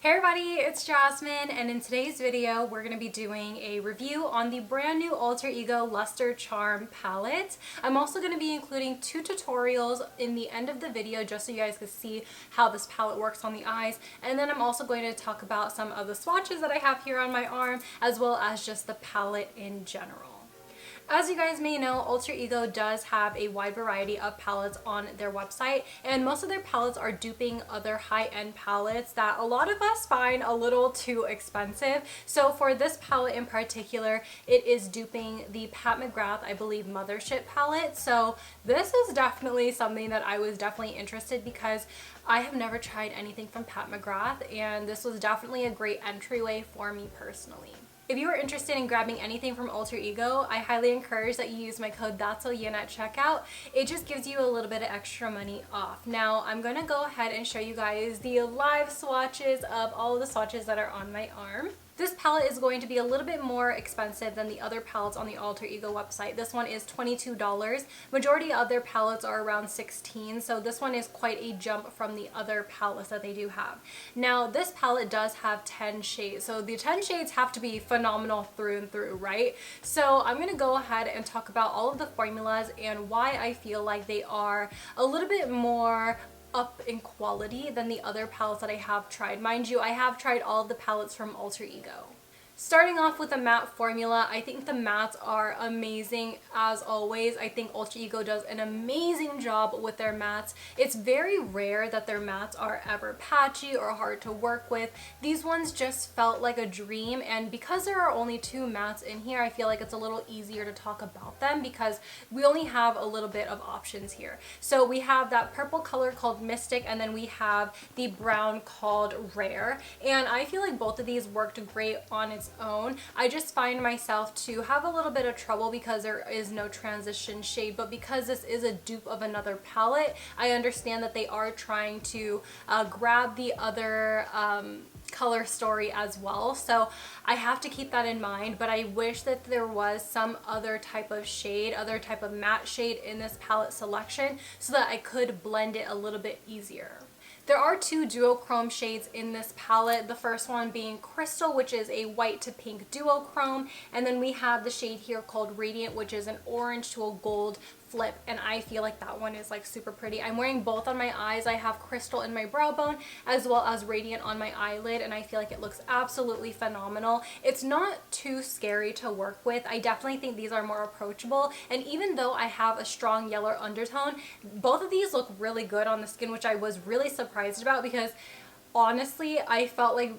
Hey everybody, it's Jasmine, and in today's video we're going to be doing a review on the brand new Alter Ego Luster Charm palette. I'm also going to be including 2 tutorials in the end of the video just so you guys can see how this palette works on the eyes, and then I'm also going to talk about some of the swatches that I have here on my arm as well as just the palette in general. As you guys may know, Alter Ego does have a wide variety of palettes on their website, and most of their palettes are duping other high-end palettes that a lot of us find a little too expensive. So for this palette in particular, it is duping the Pat McGrath, I believe, Mothership palette. So this is definitely something that I was definitely interested because I have never tried anything from Pat McGrath, and this was definitely a great entryway for me personally. If you are interested in grabbing anything from Alter Ego, I highly encourage that you use my code ThatsSoYin at checkout. It just gives you a little bit of extra money off. Now, I'm going to go ahead and show you guys the live swatches of all of the swatches that are on my arm. This palette is going to be a little bit more expensive than the other palettes on the Alter Ego website. This one is $22. Majority of their palettes are around $16, so this one is quite a jump from the other palettes that they do have. Now, this palette does have 10 shades, so the 10 shades have to be phenomenal through and through, right? So I'm going to go ahead and talk about all of the formulas and why I feel like they are a little bit more up in quality than the other palettes that I have tried. Mind you, I have tried all of the palettes from Alter Ego. Starting off with the matte formula, I think the mattes are amazing as always. I think Alter Ego does an amazing job with their mattes. It's very rare that their mattes are ever patchy or hard to work with. These ones just felt like a dream, and because there are only 2 mattes in here, I feel like it's a little easier to talk about them because we only have a little bit of options here. So we have that purple color called Mystic, and then we have the brown called Rare, and I feel like both of these worked great on its own. I just find myself to have a little bit of trouble because there is no transition shade, but because this is a dupe of another palette, I understand that they are trying to grab the other color story as well, so I have to keep that in mind. But I wish that there was some other type of shade, other type of matte shade in this palette selection so that I could blend it a little bit easier. There are 2 duochrome shades in this palette, the first one being Crystal, which is a white to pink duochrome, and then we have the shade here called Radiant, which is an orange to a gold flip, and I feel like that one is like super pretty. I'm wearing both on my eyes. I have Crystal in my brow bone as well as Radiant on my eyelid, and I feel like it looks absolutely phenomenal. It's not too scary to work with. I definitely think these are more approachable, and even though I have a strong yellow undertone, both of these look really good on the skin, which I was really surprised about because honestly I felt like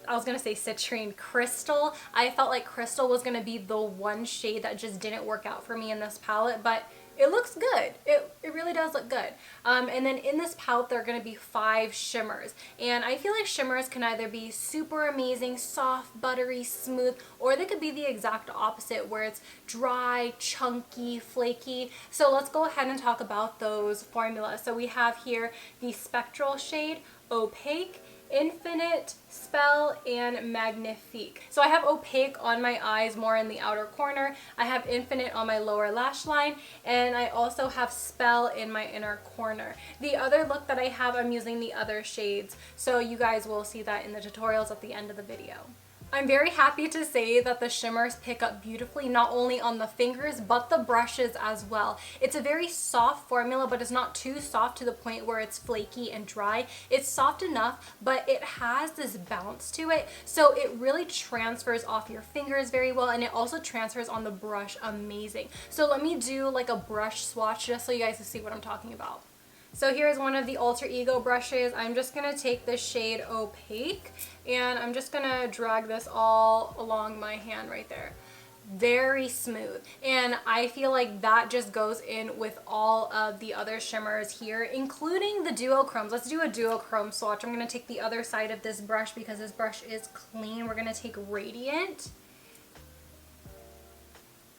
I was going to say citrine crystal. I felt like crystal was going to be the one shade that just didn't work out for me in this palette, but it looks good. It really does look good. And then in this palette there are going to be 5 shimmers, and I feel like shimmers can either be super amazing, soft, buttery, smooth, or they could be the exact opposite where it's dry, chunky, flaky. So let's go ahead and talk about those formulas. So we have here the spectral shade, Opaque, Infinite, Spell, and Magnifique. So I have Opaque on my eyes more in the outer corner, I have Infinite on my lower lash line, and I also have Spell in my inner corner. The other look that I have, I'm using the other shades, so you guys will see that in the tutorials at the end of the video. I'm very happy to say that the shimmers pick up beautifully, not only on the fingers but the brushes as well. It's a very soft formula, but it's not too soft to the point where it's flaky and dry. It's soft enough, but it has this bounce to it, so it really transfers off your fingers very well, and it also transfers on the brush amazing. So let me do like a brush swatch just so you guys can see what I'm talking about. So here's one of the Alter Ego brushes. I'm just going to take the shade Opaque, and I'm just going to drag this all along my hand right there. Very smooth, and I feel like that just goes in with all of the other shimmers here, including the duochromes. Let's do a duochrome swatch. I'm going to take the other side of this brush because this brush is clean. We're going to take Radiant.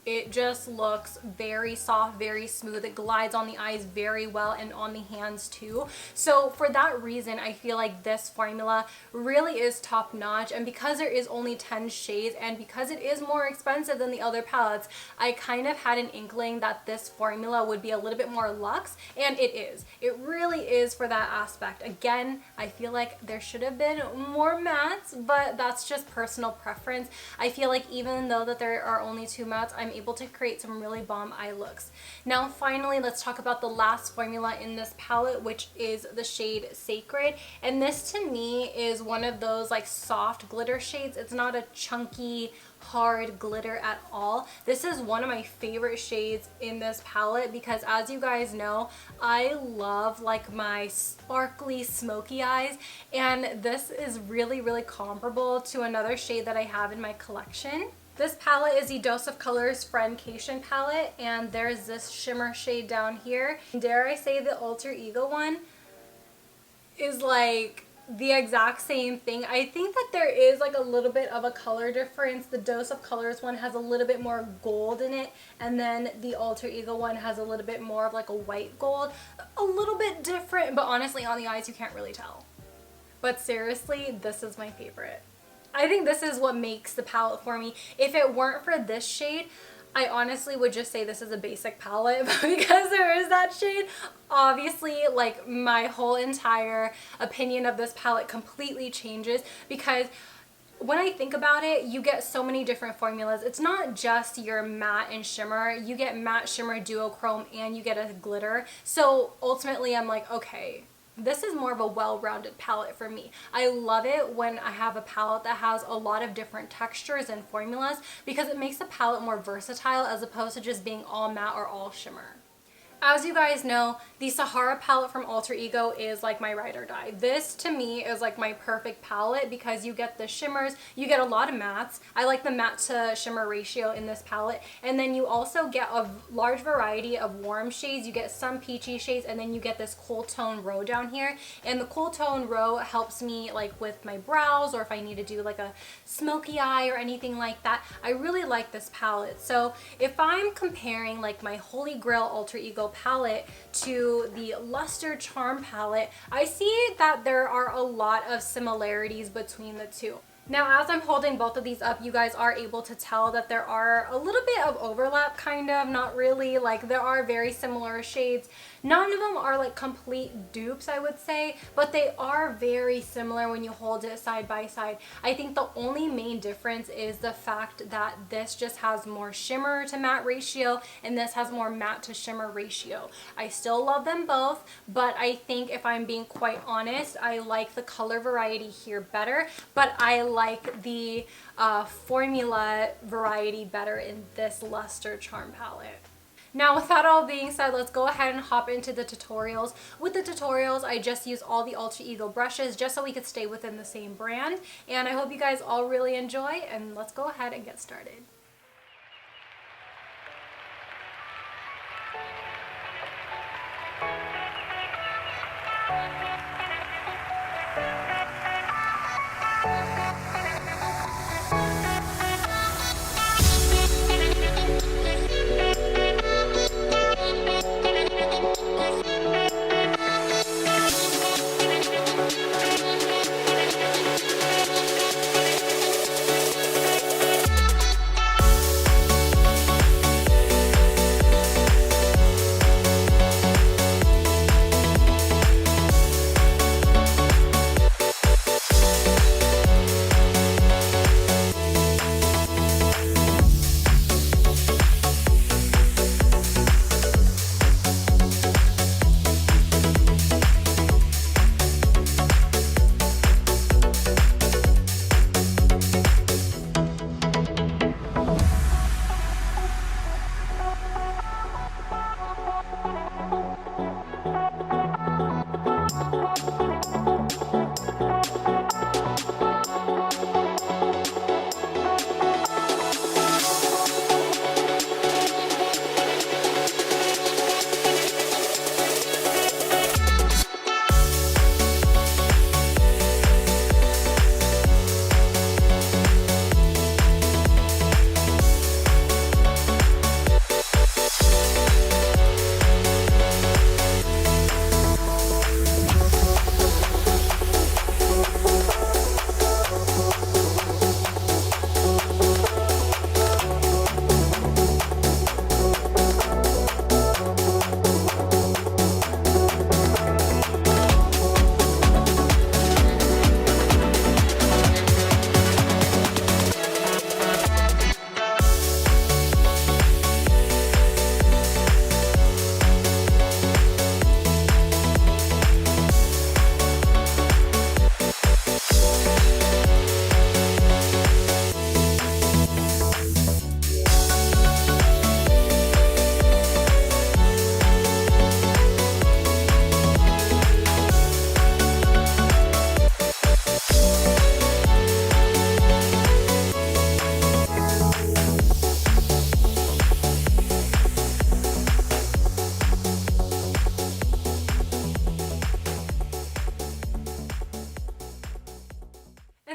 it just looks very soft, very smooth. It glides on the eyes very well and on the hands too. So for that reason, I feel like this formula really is top notch. And because there is only 10 shades and because it is more expensive than the other palettes, I kind of had an inkling that this formula would be a little bit more luxe, and it is. It really is for that aspect. Again, I feel like there should have been more mattes, but that's just personal preference. I feel like even though that there are only 2 mattes, I'm able to create some really bomb eye looks. Now finally, let's talk about the last formula in this palette, which is the shade Sacred. And this to me is one of those like soft glitter shades. It's not a chunky hard glitter at all. This is one of my favorite shades in this palette because, as you guys know, I love like my sparkly smoky eyes, and this is really comparable to another shade that I have in my collection. This palette is the Dose of Colors Friendcation palette, and there's this shimmer shade down here. Dare I say the Alter Ego one is like the exact same thing. I think that there is like a little bit of a color difference. The Dose of Colors one has a little bit more gold in it, and then the Alter Ego one has a little bit more of like a white gold. A little bit different, but honestly on the eyes you can't really tell. But seriously, this is my favorite. I think this is what makes the palette for me. If it weren't for this shade, I honestly would just say this is a basic palette, but because there is that shade, obviously like my whole entire opinion of this palette completely changes, because when I think about it, you get so many different formulas. It's not just your matte and shimmer. You get matte, shimmer, duochrome, and you get a glitter. So ultimately I'm like, okay, this is more of a well-rounded palette for me. I love it when I have a palette that has a lot of different textures and formulas, because it makes the palette more versatile as opposed to just being all matte or all shimmer. As you guys know, the Sahara palette from Alter Ego is like my ride or die. This to me is like my perfect palette because you get the shimmers, you get a lot of mattes. I like the matte to shimmer ratio in this palette. And then you also get a large variety of warm shades. You get some peachy shades, and then you get this cool tone row down here. And the cool tone row helps me like with my brows, or if I need to do like a smoky eye or anything like that. I really like this palette. So if I'm comparing like my Holy Grail Alter Ego palette to the Luster Charm palette, I see that there are a lot of similarities between the two. Now, as I'm holding both of these up, you guys are able to tell that there are a little bit of overlap, kind of, not really. Like, there are very similar shades. None of them are like complete dupes, I would say, but they are very similar when you hold it side by side. I think the only main difference is the fact that this just has more shimmer to matte ratio and this has more matte to shimmer ratio. I still love them both, but I think if I'm being quite honest, I like the color variety here better, but I like the formula variety better in this Luster Charm palette. Now, with that all being said, let's go ahead and hop into the tutorials. With the tutorials, I just use all the Alter Ego brushes just so we could stay within the same brand. And I hope you guys all really enjoy, and let's go ahead and get started.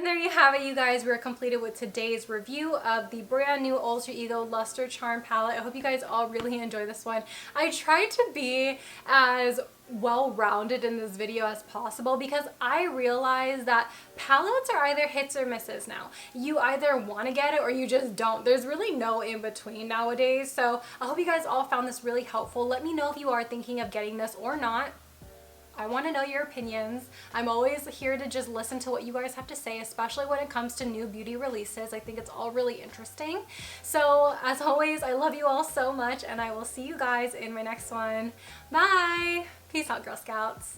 And there you have it, you guys. We're completed with today's review of the brand new Alter Ego Luster Charm palette. I hope you guys all really enjoy this one. I tried to be as well-rounded in this video as possible because I realize that palettes are either hits or misses now. You either want to get it or you just don't. There's really no in between nowadays. So I hope you guys all found this really helpful. Let me know if you are thinking of getting this or not. I want to know your opinions. I'm always here to just listen to what you guys have to say, especially when it comes to new beauty releases. I think it's all really interesting. So as always, I love you all so much, and I will see you guys in my next one. Bye! Peace out, Girl Scouts.